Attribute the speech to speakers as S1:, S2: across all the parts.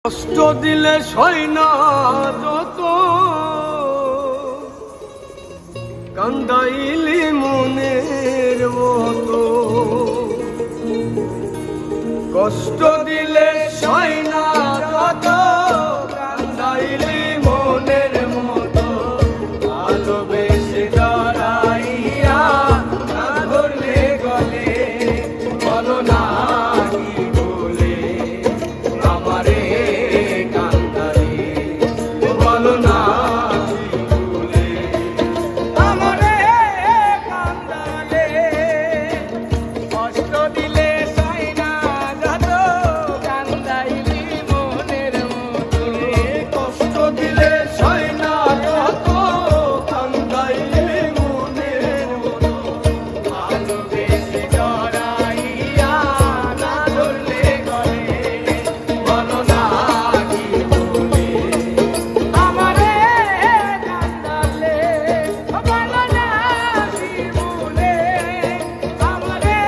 S1: কষ্ট দিলে সয় না যত, কান্দাইলি মনের মতো। কষ্ট দিলে সয় না যত, কান্দাইলি মনের মতো। ভালোবেসে জড়াইয়া না ধরলে গলে, বলো না কি বলে আমারে কান্দারে, বলো না কি বলে আমারে কান্দারে। কষ্ট দিলে সয় না যত, কান্দাইলি মনের মতো। কষ্ট দিলে সয় না যত, কান্দাইলি মনের মতো। ভালোবেসে জড়াইয়া না ধরলে গলে, বলো না কি বলে আমারে কান্দালে, বলো না কি বলে আমারে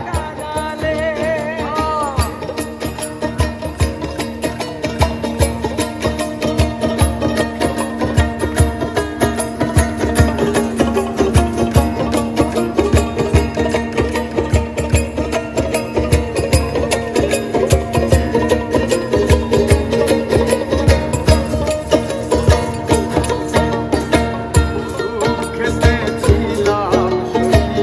S1: কান্দালে। খেতেছিলাম সুখী,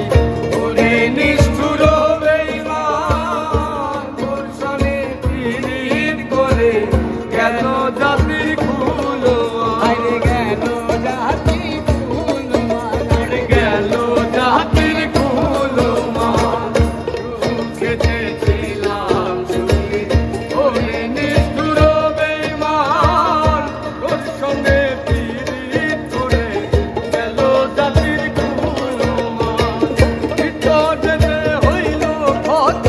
S1: ওরে নিষ্ঠুর বেঈমান, তোর সনে পীড়িত করে গেল জাতির কুল। আরে গেল জাতির কুল, আরে গেল জাতির কুল। খেতেছিলাম সুখী, ওরে নিষ্ঠুর বেঈমান, তোর সনে পীড়িত করে গেল জাতির কুল। ভিতর যেতে হইল কত,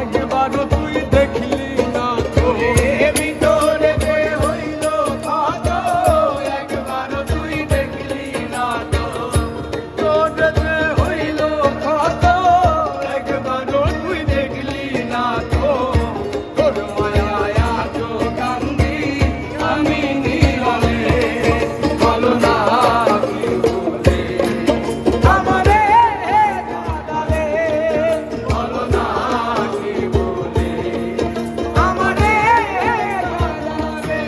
S1: একবারও তুই দেখলি না তো। ভিতর যেতে হইল কত, একবারও তুই দেখলি না তো। ভিতর যেতে হইল কত, একবারও তুই দেখলি না তো। তোর মায়ায় আজো কান্দি আমি নীরবে, বলো না কি বলে আমারে কাঁদালে, বলো না কি বলে আমারে কাঁদালে।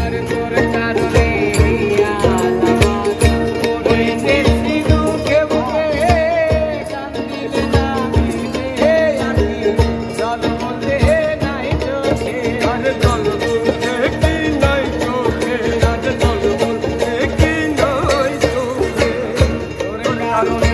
S1: আর তোর কারণে আজ আমার হইতেছি দুঃখে বুকে, কান্দিলে না দিলে আমি জল বলতে নাই চোখে। আর জল বলতে কি নাই চোখে, আর জল বলতে কি নাই চোখে। তোর কারণে